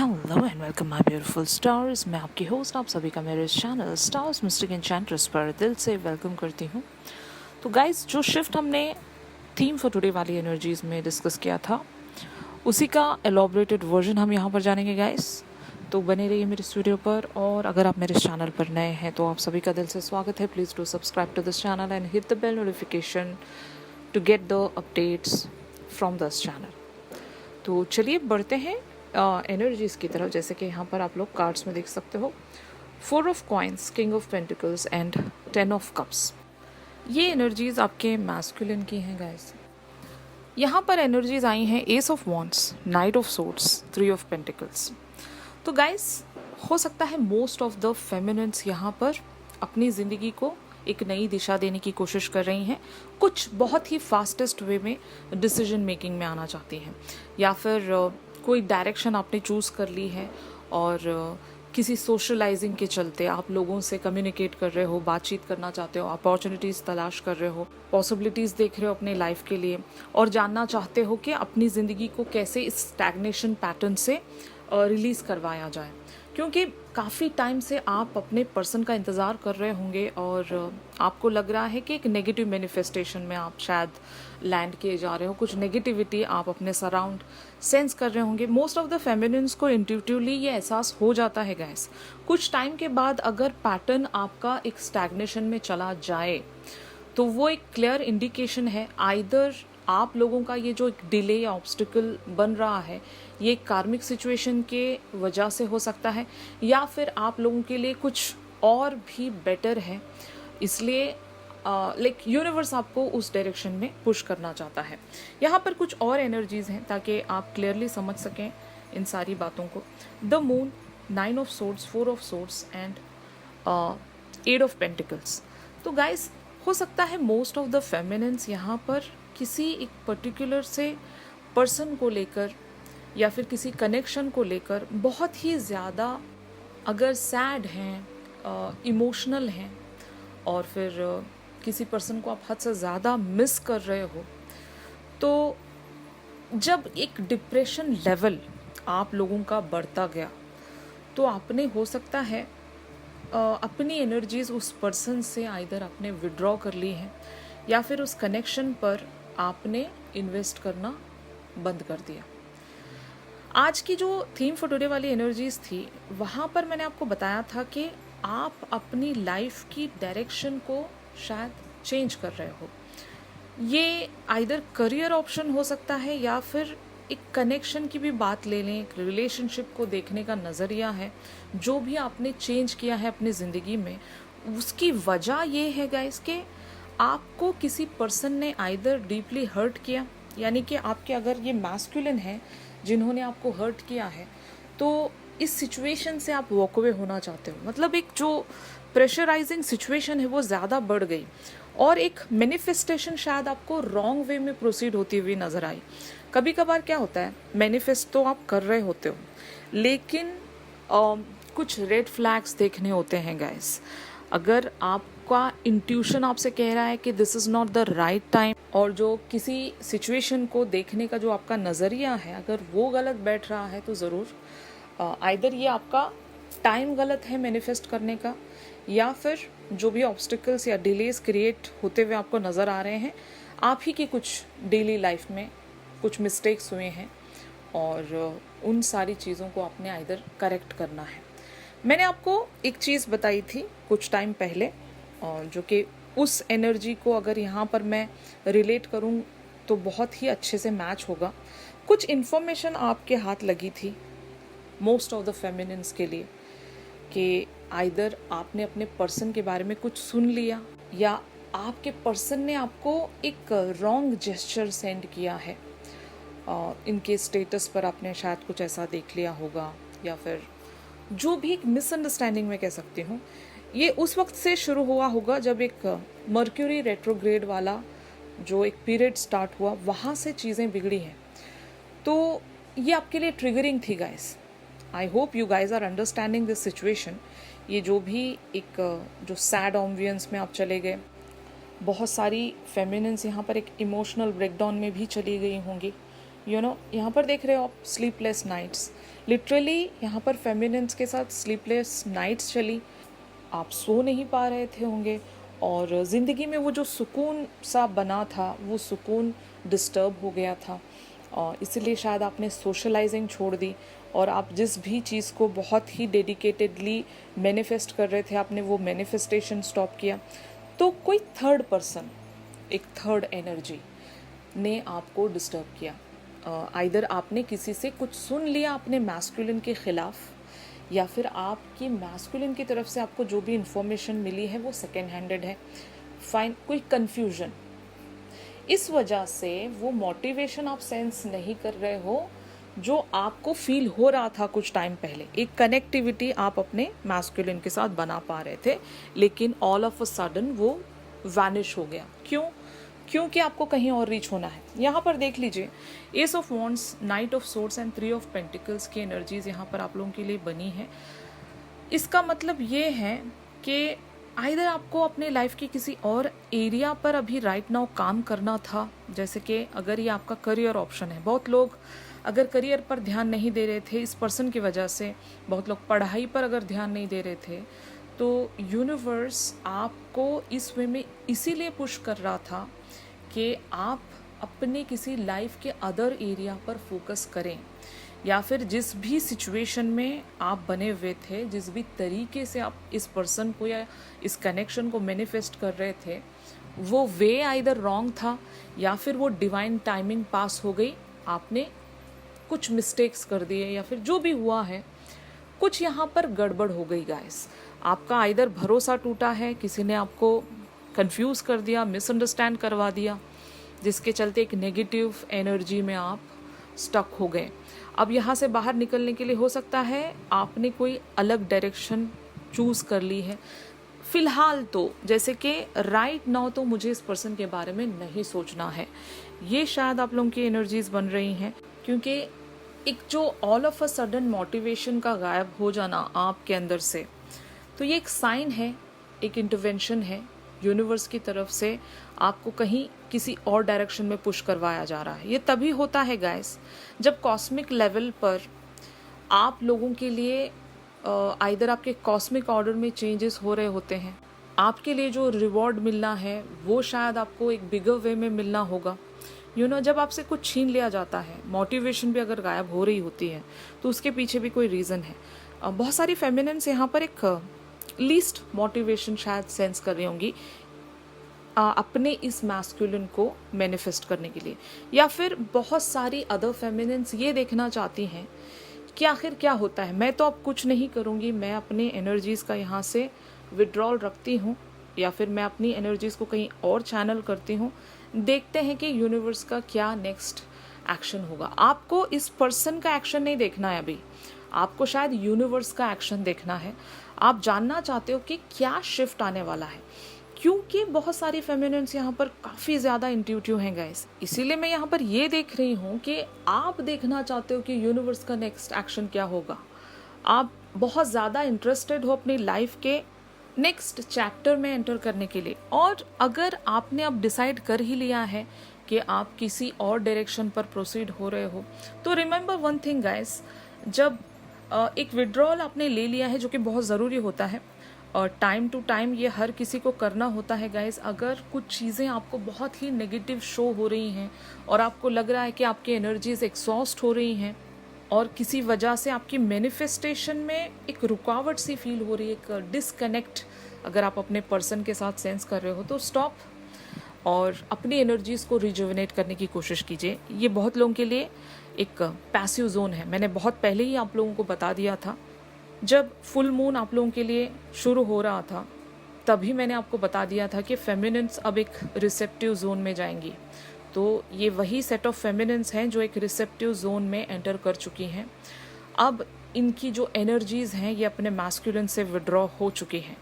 Hello and welcome my beautiful stars. मैं आपकी host, आप सभी का मेरे चैनल स्टार्स मिस्टिक एन्चेंट्रेस पर दिल से वेलकम करती हूँ। तो गाइस, जो शिफ्ट हमने थीम फॉर टुडे वाली एनर्जीज में डिस्कस किया था, उसी का एलॉबरेटेड वर्जन हम यहाँ पर जानेंगे गाइस। तो बने रहिए मेरे इस वीडियो पर, और अगर आप मेरे चैनल पर नए हैं तो आप सभी का दिल से स्वागत है। Please do subscribe to this channel and hit the bell notification to get the updates from this channel. तो चलिए बढ़ते हैं एनर्जीज़ की तरफ। जैसे कि यहाँ पर आप लोग कार्ड्स में देख सकते हो, 4 of coins, king of pentacles and 10 of cups. ये एनर्जीज आपके मैस्कुलिन की हैं गाइस। यहाँ पर एनर्जीज आई हैं S of wands, night of swords, 3 of pentacles. तो गाइस, हो सकता है मोस्ट ऑफ द फेमिनिन्स यहाँ पर अपनी ज़िंदगी को एक नई दिशा देने की कोशिश कर रही हैं। कुछ बहुत ही फास्टेस्ट वे में डिसीजन मेकिंग में आना चाहती हैं, या फिर कोई डायरेक्शन आपने चूज़ कर ली है और किसी सोशलाइजिंग के चलते आप लोगों से कम्युनिकेट कर रहे हो, बातचीत करना चाहते हो, अपॉर्चुनिटीज़ तलाश कर रहे हो, पॉसिबिलिटीज़ देख रहे हो अपने लाइफ के लिए, और जानना चाहते हो कि अपनी ज़िंदगी को कैसे इस स्टैग्नेशन पैटर्न से रिलीज़ करवाया जाए। क्योंकि काफ़ी टाइम से आप अपने पर्सन का इंतज़ार कर रहे होंगे और आपको लग रहा है कि एक नेगेटिव मैनिफेस्टेशन में आप शायद लैंड किए जा रहे हो। कुछ नेगेटिविटी आप अपने सराउंड सेंस कर रहे होंगे। मोस्ट ऑफ द फेमिनिन्स को इंट्यूटिवली ये एहसास हो जाता है गाइस। कुछ टाइम के बाद अगर पैटर्न आपका एक स्टैग्नेशन में चला जाए तो वो एक क्लियर इंडिकेशन है, आइदर आप लोगों का ये जो एक डिले या ऑब्स्टिकल बन रहा है ये कार्मिक सिचुएशन के वजह से हो सकता है, या फिर आप लोगों के लिए कुछ और भी बेटर है, इसलिए लाइक यूनिवर्स आपको उस डायरेक्शन में पुश करना चाहता है। यहाँ पर कुछ और एनर्जीज़ हैं ताकि आप क्लियरली समझ सकें इन सारी बातों को। The moon, 9 of swords, 4 of swords and 8 of pentacles. तो गाइस, हो सकता है मोस्ट ऑफ द फेमिनिन्स यहाँ पर किसी एक पर्टिकुलर से पर्सन को लेकर या फिर किसी कनेक्शन को लेकर बहुत ही ज़्यादा अगर सैड हैं, इमोशनल हैं, और फिर किसी पर्सन को आप हद से ज़्यादा मिस कर रहे हो, तो जब एक डिप्रेशन लेवल आप लोगों का बढ़ता गया तो आपने हो सकता है अपनी एनर्जीज़ उस पर्सन से आइदर आपने विड्रॉ कर ली हैं, या फिर उस कनेक्शन पर आपने इन्वेस्ट करना बंद कर दिया। आज की जो थीम फॉर टुडे वाली एनर्जीज़ थी, वहाँ पर मैंने आपको बताया था कि आप अपनी लाइफ की डायरेक्शन को शायद चेंज कर रहे हो। ये आइदर करियर ऑप्शन हो सकता है, या फिर एक कनेक्शन की भी बात ले लें, एक रिलेशनशिप को देखने का नज़रिया है। जो भी आपने चेंज किया है अपनी ज़िंदगी में, उसकी वजह ये है गाइस कि आपको किसी पर्सन ने आइदर डीपली हर्ट किया, यानी कि आपके अगर ये मैस्कुलिन है जिन्होंने आपको हर्ट किया है, तो इस सिचुएशन से आप वॉक अवे होना चाहते हो। मतलब एक जो प्रेशराइजिंग सिचुएशन है वो ज़्यादा बढ़ गई, और एक मैनिफेस्टेशन शायद आपको रॉन्ग वे में प्रोसीड होती हुई नज़र आई। कभी कभार क्या होता है, मैनिफेस्ट तो आप कर रहे होते हो, लेकिन कुछ रेड फ्लैग्स देखने होते हैं गाइस। अगर आपका इंट्यूशन आपसे कह रहा है कि this is not the right time, और जो किसी सिचुएशन को देखने का जो आपका नज़रिया है, अगर वो गलत बैठ रहा है, तो ज़रूर आइदर ये आपका टाइम गलत है मैनिफेस्ट करने का, या फिर जो भी ऑब्स्टिकल्स या डिलेस क्रिएट होते हुए आपको नज़र आ रहे हैं, आप ही की कुछ डेली लाइफ में कुछ मिस्टेक्स हुए हैं, और उन सारी चीज़ों को आपने आइदर करेक्ट करना है। मैंने आपको एक चीज़ बताई थी कुछ टाइम पहले, जो कि उस एनर्जी को अगर यहाँ पर मैं रिलेट करूँ तो बहुत ही अच्छे से मैच होगा। कुछ इन्फॉर्मेशन आपके हाथ लगी थी मोस्ट ऑफ द फेमिनिन्स के लिए, कि आइदर आपने अपने पर्सन के बारे में कुछ सुन लिया, या आपके पर्सन ने आपको एक रॉन्ग जेस्चर सेंड किया है। इनके स्टेटस पर आपने शायद कुछ ऐसा देख लिया होगा, या फिर जो भी एक मिसअंडरस्टैंडिंग में कह सकती हूँ। ये उस वक्त से शुरू हुआ होगा जब एक मर्क्यूरी रेट्रोग्रेड वाला जो एक पीरियड स्टार्ट हुआ, वहाँ से चीज़ें बिगड़ी हैं। तो ये आपके लिए ट्रिगरिंग थी guys. I hope you guys are understanding this situation. ये जो भी एक जो सैड ऑम्बियंस में आप चले गए, बहुत सारी फेमिनिन्स यहाँ पर एक इमोशनल ब्रेकडाउन में भी चली गई होंगी, यहाँ पर देख रहे हो आप स्लीपलेस नाइट्स, लिटरली यहाँ पर फेमिनिन्स के साथ स्लीपलेस नाइट्स चली, आप सो नहीं पा रहे थे होंगे और ज़िंदगी में वो जो सुकून सा बना था वो सुकून डिस्टर्ब हो गया था और इसीलिए शायद आपने सोशलाइजिंग छोड़ दी और आप जिस भी चीज़ को बहुत ही डेडिकेटेडली मैनिफेस्ट कर रहे थे आपने वो मैनिफेस्टेशन स्टॉप किया। तो कोई थर्ड पर्सन, एक थर्ड एनर्जी ने आपको डिस्टर्ब किया। आइदर आपने किसी से कुछ सुन लिया अपने मैस्कुलिन के ख़िलाफ़ या फिर आपकी मैस्कुलिन की तरफ से आपको जो भी इंफॉर्मेशन मिली है वो सेकेंड हैंडेड है, फाइन, कोई कन्फ्यूजन, इस वजह से वो मोटिवेशन आप सेंस नहीं कर रहे हो जो आपको फील हो रहा था कुछ टाइम पहले। एक कनेक्टिविटी आप अपने मैस्कुलिन के साथ बना पा रहे थे लेकिन ऑल ऑफ अ सडन वो वैनिश हो गया। क्यों? क्योंकि आपको कहीं और रीच होना है। यहाँ पर देख लीजिए, S of wands, night of swords and 3 of pentacles की एनर्जीज यहाँ पर आप लोगों के लिए बनी है। इसका मतलब ये है कि आइदर आपको अपने लाइफ के किसी और एरिया पर अभी राइट नाउ काम करना था, जैसे कि अगर ये आपका करियर ऑप्शन है, बहुत लोग अगर करियर पर ध्यान नहीं दे रहे थे इस पर्सन की वजह से, बहुत लोग पढ़ाई पर अगर ध्यान नहीं दे रहे थे, तो यूनिवर्स आपको इस वे में इसीलिए पुश कर रहा था कि आप अपने किसी लाइफ के अदर एरिया पर फोकस करें या फिर जिस भी सिचुएशन में आप बने हुए थे, जिस भी तरीके से आप इस पर्सन को या इस कनेक्शन को मैनिफेस्ट कर रहे थे, वो वे आइदर रॉन्ग था या फिर वो डिवाइन टाइमिंग पास हो गई, आपने कुछ मिस्टेक्स कर दिए या फिर जो भी हुआ है कुछ यहाँ पर गड़बड़ हो गई गाइस। आपका आइदर भरोसा टूटा है, किसी ने आपको कंफ्यूज कर दिया, मिसअंडरस्टैंड करवा दिया, जिसके चलते एक नेगेटिव एनर्जी में आप स्टक हो गए। अब यहाँ से बाहर निकलने के लिए हो सकता है आपने कोई अलग डायरेक्शन चूज़ कर ली है। फ़िलहाल तो जैसे कि राइट नाउ तो मुझे इस पर्सन के बारे में नहीं सोचना है, ये शायद आप लोगों की एनर्जीज़ बन रही हैं, क्योंकि एक जो all of a sudden motivation का गायब हो जाना आपके अंदर से, तो ये एक साइन है, एक इंटरवेंशन है यूनिवर्स की तरफ से, आपको कहीं किसी और डायरेक्शन में पुश करवाया जा रहा है। ये तभी होता है गाइस जब कॉस्मिक लेवल पर आप लोगों के लिए आइदर आपके कॉस्मिक ऑर्डर में चेंजेस हो रहे होते हैं, आपके लिए जो रिवॉर्ड मिलना है वो शायद आपको एक बिगर वे में मिलना होगा। जब आपसे कुछ छीन लिया जाता है, मोटिवेशन भी अगर गायब हो रही होती है तो उसके पीछे भी कोई रीज़न है। बहुत सारी फेमिनिन्स यहाँ पर एक लीस्ट मोटिवेशन शायद सेंस कर रही होंगी अपने इस मैस्कुलिन को मैनिफेस्ट करने के लिए, या फिर बहुत सारी अदर फेमिनिन्स ये देखना चाहती हैं कि आखिर क्या होता है। मैं तो अब कुछ नहीं करूँगी, मैं अपने एनर्जीज़ का यहाँ से विड्रॉल रखती हूँ या फिर मैं अपनी एनर्जीज़ को कहीं और चैनल करती हूँ, देखते हैं कि यूनिवर्स का क्या नेक्स्ट एक्शन होगा। आपको इस पर्सन का एक्शन नहीं देखना है अभी, आपको शायद यूनिवर्स का एक्शन देखना है। आप जानना चाहते हो कि क्या शिफ्ट आने वाला है, क्योंकि बहुत सारी फेमिनिन्स यहाँ पर काफ़ी ज़्यादा इंट्यूटिव हैं गाइस। इसीलिए मैं यहाँ पर ये देख रही हूँ कि आप देखना चाहते हो कि यूनिवर्स का नेक्स्ट एक्शन क्या होगा। आप बहुत ज़्यादा इंटरेस्टेड हो अपनी लाइफ के नेक्स्ट चैप्टर में एंटर करने के लिए, और अगर आपने अब डिसाइड कर ही लिया है कि आप किसी और डायरेक्शन पर प्रोसीड हो रहे हो, तो रिमेंबर वन थिंग गाइस, जब एक विड्रॉल आपने ले लिया है जो कि बहुत ज़रूरी होता है और टाइम टू टाइम ये हर किसी को करना होता है गाइस। अगर कुछ चीज़ें आपको बहुत ही नेगेटिव शो हो रही हैं और आपको लग रहा है कि आपकी एनर्जीज एग्जॉस्ट हो रही हैं और किसी वजह से आपकी मैनिफेस्टेशन में एक रुकावट सी फील हो रही है, एक डिसकनेक्ट अगर आप अपने पर्सन के साथ सेंस कर रहे हो, तो स्टॉप और अपनी एनर्जीज़ को रिजुविनेट करने की कोशिश कीजिए। ये बहुत लोगों के लिए एक पैसिव जोन है। मैंने बहुत पहले ही आप लोगों को बता दिया था, जब फुल मून आप लोगों के लिए शुरू हो रहा था तभी मैंने आपको बता दिया था कि फेमिनिन्स अब एक रिसेप्टिव जोन में जाएंगी। तो ये वही सेट ऑफ फेमिनिन्स हैं जो एक रिसेप्टिव जोन में एंटर कर चुकी हैं। अब इनकी जो एनर्जीज़ हैं ये अपने मैस्कुलिन से विड्रॉ हो चुकी हैं।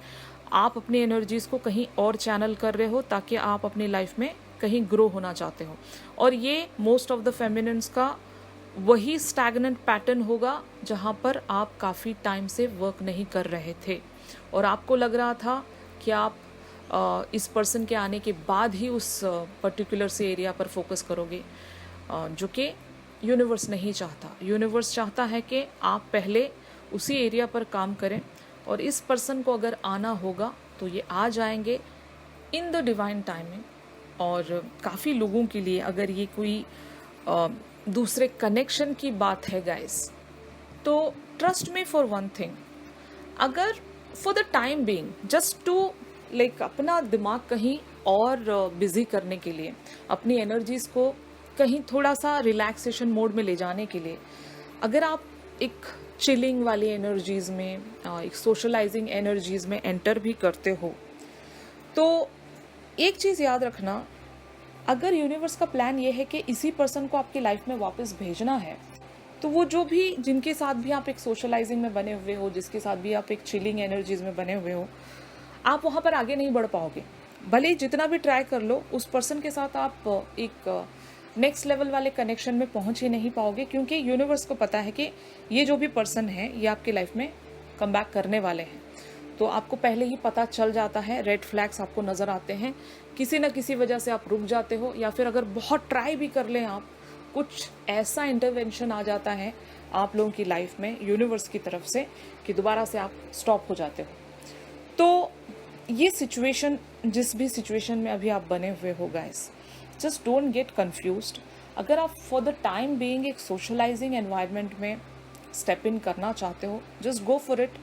आप अपनी एनर्जीज़ को कहीं और चैनल कर रहे हो ताकि आप अपनी लाइफ में कहीं ग्रो होना चाहते हो, और ये मोस्ट ऑफ द फेमिनिन्स का वही स्टैग्नेंट पैटर्न होगा जहाँ पर आप काफ़ी टाइम से वर्क नहीं कर रहे थे और आपको लग रहा था कि आप इस पर्सन के आने के बाद ही उस पर्टिकुलर से एरिया पर फोकस करोगे, जो कि यूनिवर्स नहीं चाहता। यूनिवर्स चाहता है कि आप पहले उसी एरिया पर काम करें, और इस पर्सन को अगर आना होगा तो ये आ जाएंगे इन द डिवाइन टाइमिंग। और काफ़ी लोगों के लिए अगर ये कोई दूसरे कनेक्शन की बात है गाइस, तो trust me for one thing, अगर for the time being just to like अपना दिमाग कहीं और बिजी करने के लिए, अपनी एनर्जीज को कहीं थोड़ा सा रिलैक्सेशन मोड में ले जाने के लिए, अगर आप एक चिलिंग वाली एनर्जीज में, एक सोशलाइजिंग एनर्जीज में एंटर भी करते हो, तो एक चीज़ याद रखना, अगर यूनिवर्स का प्लान ये है कि इसी पर्सन को आपकी लाइफ में वापस भेजना है, तो वो जो भी जिनके साथ भी आप एक सोशलाइजिंग में बने हुए हो, जिसके साथ भी आप एक चिलिंग एनर्जीज में बने हुए हो, आप वहाँ पर आगे नहीं बढ़ पाओगे। भले ही जितना भी ट्राई कर लो, उस पर्सन के साथ आप एक नेक्स्ट लेवल वाले कनेक्शन में पहुँच ही नहीं पाओगे, क्योंकि यूनिवर्स को पता है कि ये जो भी पर्सन है ये आपकी लाइफ में कम बैक करने वाले हैं। तो आपको पहले ही पता चल जाता है, रेड फ्लैग्स आपको नज़र आते हैं, किसी न किसी वजह से आप रुक जाते हो, या फिर अगर बहुत ट्राई भी कर लें आप, कुछ ऐसा इंटरवेंशन आ जाता है आप लोगों की लाइफ में यूनिवर्स की तरफ से कि दोबारा से आप स्टॉप हो जाते हो। तो ये सिचुएशन, जिस भी सिचुएशन में अभी आप बने हुए हो guys, just don't get confused. अगर आप फॉर द टाइम बीइंग एक सोशलाइजिंग एनवायरनमेंट में स्टेप इन करना चाहते हो, जस्ट गो फॉर इट।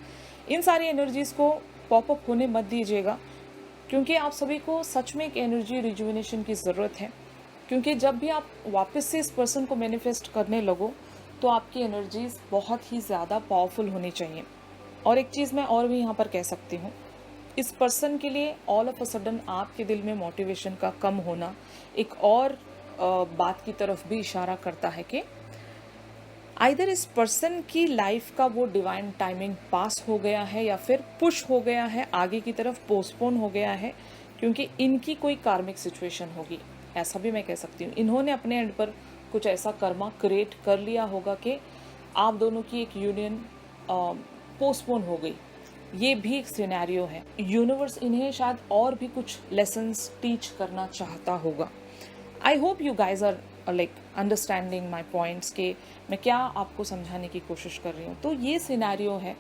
इन सारी एनर्जीज़ को पॉप अप होने मत दीजिएगा, क्योंकि आप सभी को सच में एक एनर्जी रिजुविनेशन की ज़रूरत है। क्योंकि जब भी आप वापस से इस पर्सन को मैनिफेस्ट करने लगो, तो आपकी एनर्जीज़ बहुत ही ज़्यादा पावरफुल होनी चाहिए। और एक चीज़ मैं और भी यहाँ पर कह सकती हूँ, इस पर्सन के लिए ऑल ऑफ अ सडन आपके दिल में मोटिवेशन का कम होना एक और बात की तरफ भी इशारा करता है कि आइदर इस पर्सन की लाइफ का वो डिवाइन टाइमिंग पास हो गया है, या फिर पुश हो गया है आगे की तरफ, पोस्टपोन हो गया है, क्योंकि इनकी कोई कार्मिक सिचुएशन होगी, ऐसा भी मैं कह सकती हूँ। इन्होंने अपने एंड पर कुछ ऐसा कर्मा क्रिएट कर लिया होगा कि आप दोनों की एक यूनियन पोस्टपोन हो गई। ये भी एक सिनेरियो है। यूनिवर्स इन्हें शायद और भी कुछ लेसन्स टीच करना चाहता होगा। I hope you guys are like understanding my points के मैं क्या आपको समझाने की कोशिश कर रही हूँ। तो ये सिनेरियो है।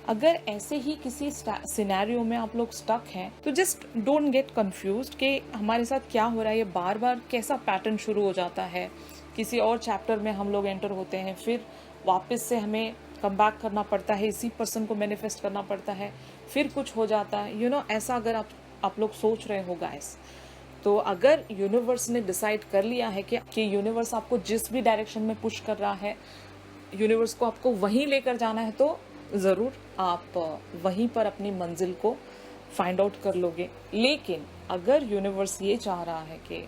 अगर ऐसे ही किसी सिनेरियो में आप लोग स्टक हैं, तो जस्ट डोंट गेट कंफ्यूज्ड कि हमारे साथ क्या हो रहा है, ये बार बार कैसा पैटर्न शुरू हो जाता है। किसी और चैप्टर में हम लोग एंटर होते हैं, फिर वापस से हमें कम बैक करना पड़ता है, इसी पर्सन को मैनिफेस्ट करना पड़ता है, फिर कुछ हो जाता है, ऐसा अगर आप लोग सोच रहे हो गाइस, तो अगर यूनिवर्स ने डिसाइड कर लिया है कि यूनिवर्स आपको जिस भी डायरेक्शन में पुश कर रहा है, यूनिवर्स को आपको वहीं लेकर जाना है, तो ज़रूर आप वहीं पर अपनी मंजिल को फाइंड आउट कर लोगे। लेकिन अगर यूनिवर्स ये चाह रहा है कि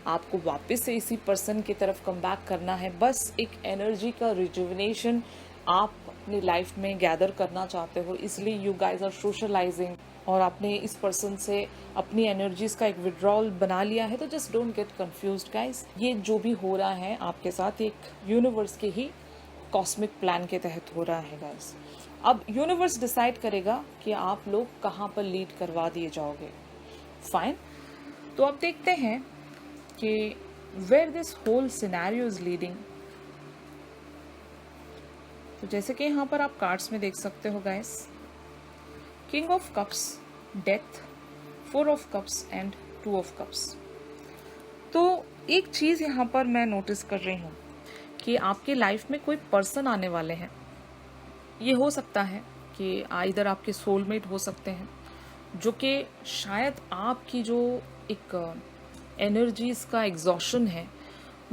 आपको वापस से इसी पर्सन की तरफ कम बैक करना है, बस एक एनर्जी का रिजुविनेशन आप अपनी लाइफ में गैदर करना चाहते हो, इसलिए यू गाइज आर सोशलाइजिंग और आपने इस पर्सन से अपनी एनर्जीज का एक विड्रॉल बना लिया है, तो just don't get confused guys. ये जो भी हो रहा है आपके साथ एक यूनिवर्स के ही कॉस्मिक प्लान के तहत हो रहा है गाइज। अब यूनिवर्स डिसाइड करेगा कि आप लोग कहाँ पर लीड करवा दिए जाओगे। फाइन, तो अब देखते हैं कि where this whole scenario is leading. तो जैसे कि यहाँ पर आप कार्ड्स में देख सकते हो guys, king of cups, death, 4 of cups and 2 of cups. तो एक चीज़ यहाँ पर मैं नोटिस कर रही हूँ कि आपके लाइफ में कोई पर्सन आने वाले हैं। ये हो सकता है कि इधर आपके सोलमेट हो सकते हैं, जो कि शायद आपकी जो एक एनर्जीज का एग्जॉशन है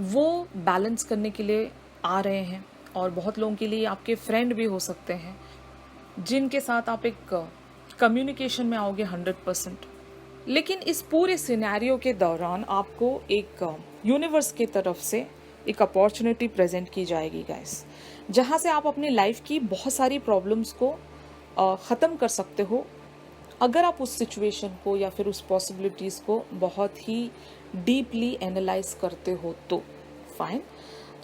वो बैलेंस करने के लिए आ रहे हैं। और बहुत लोगों के लिए आपके फ्रेंड भी हो सकते हैं, जिनके साथ आप एक कम्युनिकेशन में आओगे 100%। लेकिन इस पूरे सिनेरियो के दौरान आपको एक यूनिवर्स की तरफ से एक अपॉर्चुनिटी प्रेजेंट की जाएगी गाइस, जहाँ से आप अपनी लाइफ की बहुत सारी प्रॉब्लम्स को ख़त्म कर सकते हो, अगर आप उस सिचुएशन को या फिर उस पॉसिबिलिटीज़ को बहुत ही डीपली एनालाइज करते हो तो। फाइन,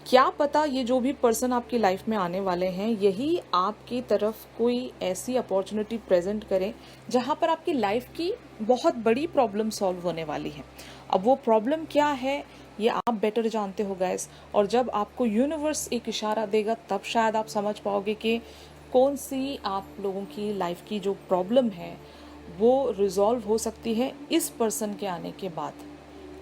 क्या पता ये जो भी पर्सन आपकी लाइफ में आने वाले हैं, यही आपकी तरफ कोई ऐसी अपॉर्चुनिटी प्रेजेंट करें जहाँ पर आपकी लाइफ की बहुत बड़ी प्रॉब्लम सॉल्व होने वाली है। अब वो प्रॉब्लम क्या है ये आप बेटर जानते हो गाइस। और जब आपको यूनिवर्स एक इशारा देगा तब शायद आप समझ पाओगे कि कौन सी आप लोगों की लाइफ की जो प्रॉब्लम है वो रिजॉल्व हो सकती है इस पर्सन के आने के बाद,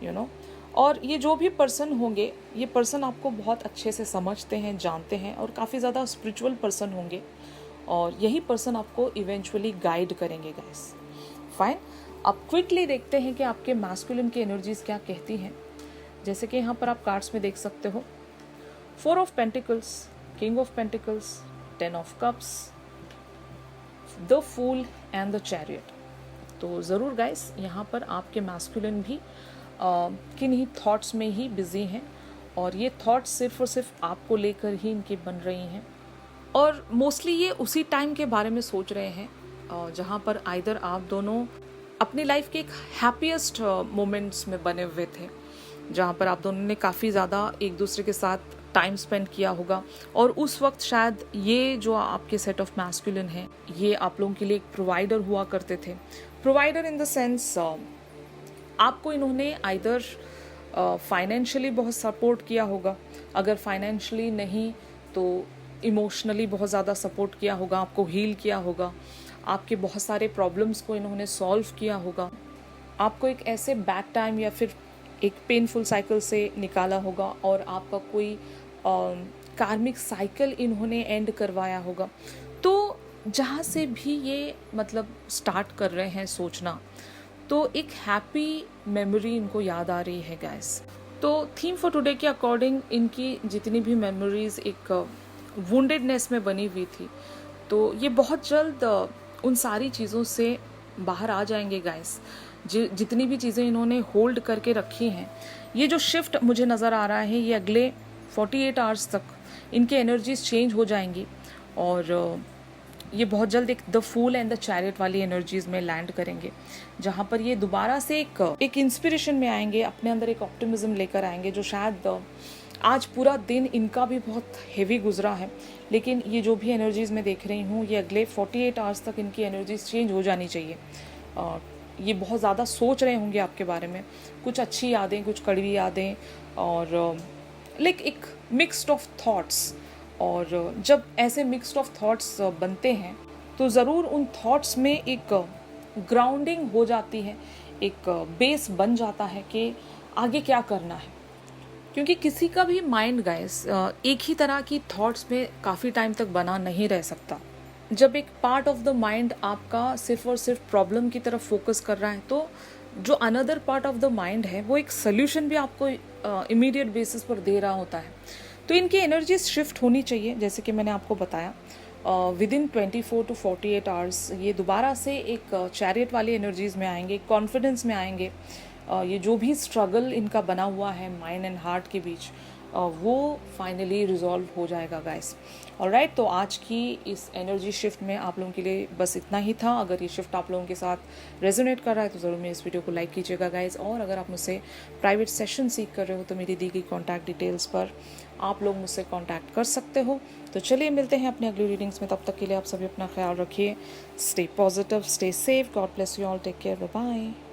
यू नो। और ये जो भी पर्सन होंगे, ये पर्सन आपको बहुत अच्छे से समझते हैं, जानते हैं और काफ़ी ज़्यादा स्पिरिचुअल पर्सन होंगे और यही पर्सन आपको इवेंचुअली गाइड करेंगे गाइस। फाइन, अब क्विकली देखते हैं कि आपके मैस्कुलिन की एनर्जीज क्या कहती हैं। जैसे कि यहाँ पर आप कार्ड्स में देख सकते हो 4 of pentacles, king of pentacles, 10 of cups, the fool and the chariot. तो ज़रूर गाइस यहाँ पर आपके मैस्कुलिन भी किन्हीं थॉट्स में ही बिजी हैं और ये थॉट्स सिर्फ और सिर्फ आपको लेकर ही इनकी बन रही हैं और मोस्टली ये उसी टाइम के बारे में सोच रहे हैं जहाँ पर आइदर आप दोनों अपनी लाइफ के एक हैप्पीएस्ट मोमेंट्स में बने हुए थे, जहाँ पर आप दोनों ने काफ़ी ज़्यादा एक दूसरे के साथ टाइम स्पेंड किया होगा और उस वक्त शायद ये जो आपके सेट ऑफ मैस्कुलिन हैं ये आप लोगों के लिए एक प्रोवाइडर हुआ करते थे। प्रोवाइडर इन द सेंस आपको इन्होंने आइदर फाइनेंशियली बहुत सपोर्ट किया होगा, अगर फाइनेंशियली नहीं तो इमोशनली बहुत ज़्यादा सपोर्ट किया होगा, आपको हील किया होगा, आपके बहुत सारे प्रॉब्लम्स को इन्होंने सॉल्व किया होगा, आपको एक ऐसे बैड टाइम या फिर एक पेनफुल साइकिल से निकाला होगा और आपका कोई कार्मिक साइकिल इन्होंने एंड करवाया होगा। तो जहाँ से भी ये मतलब स्टार्ट कर रहे हैं सोचना, तो एक हैप्पी मेमोरी इनको याद आ रही है गाइस। तो थीम फॉर टुडे के अकॉर्डिंग इनकी जितनी भी मेमोरीज एक वुंडेडनेस में बनी हुई थी, तो ये बहुत जल्द उन सारी चीज़ों से बाहर आ जाएंगे गाइस। जितनी भी चीज़ें इन्होंने होल्ड करके रखी हैं, ये जो शिफ्ट मुझे नज़र आ रहा है ये अगले 48 आवर्स तक इनके एनर्जीज चेंज हो जाएंगी और ये बहुत जल्द एक the fool and the chariot वाली एनर्जीज में लैंड करेंगे, जहाँ पर ये दोबारा से एक इंस्पिरेशन में आएंगे, अपने अंदर एक ऑप्टिमिज्म लेकर आएंगे। जो शायद आज पूरा दिन इनका भी बहुत हेवी गुजरा है, लेकिन ये जो भी एनर्जीज़ मैं देख रही हूँ ये अगले 48 आवर्स तक इनकी एनर्जीज चेंज हो जानी चाहिए। ये बहुत ज़्यादा सोच रहे होंगे आपके बारे में, कुछ अच्छी यादें, कुछ कड़वी यादें और लाइक एक मिक्सड ऑफ थॉट्स। और जब ऐसे मिक्सड ऑफ थॉट्स बनते हैं तो ज़रूर उन थॉट्स में एक ग्राउंडिंग हो जाती है, एक बेस बन जाता है कि आगे क्या करना है। क्योंकि किसी का भी माइंड गाइस एक ही तरह की थॉट्स में काफ़ी टाइम तक बना नहीं रह सकता। जब एक पार्ट ऑफ द माइंड आपका सिर्फ और सिर्फ प्रॉब्लम की तरफ फोकस कर रहा है, तो जो another part of the mind है वो एक सोल्यूशन भी आपको इमीडिएट बेसिस पर दे रहा होता है। तो इनकी एनर्जीज शिफ्ट होनी चाहिए, जैसे कि मैंने आपको बताया विद इन 24 to 48 आवर्स ये दोबारा से एक चैरियट वाली एनर्जीज में आएंगे, कॉन्फिडेंस में आएंगे। ये जो भी स्ट्रगल इनका बना हुआ है माइंड एंड हार्ट के बीच वो फाइनली रिजॉल्व हो जाएगा गाइस। ऑलराइट, तो आज की इस एनर्जी शिफ्ट में आप लोगों के लिए बस इतना ही था। अगर ये शिफ्ट आप लोगों के साथ रेजोनेट कर रहा है तो ज़रूर मेरे इस वीडियो को लाइक कीजिएगा गाइस। और अगर आप मुझसे प्राइवेट सेशन सीख कर रहे हो तो मेरी दी गई कॉन्टैक्ट डिटेल्स पर आप लोग मुझसे कॉन्टैक्ट कर सकते हो। तो चलिए मिलते हैं अपने अगली रीडिंग्स में, तब तक के लिए आप सभी अपना ख्याल रखिए। Stay positive, stay safe, God bless you all, take care, bye bye.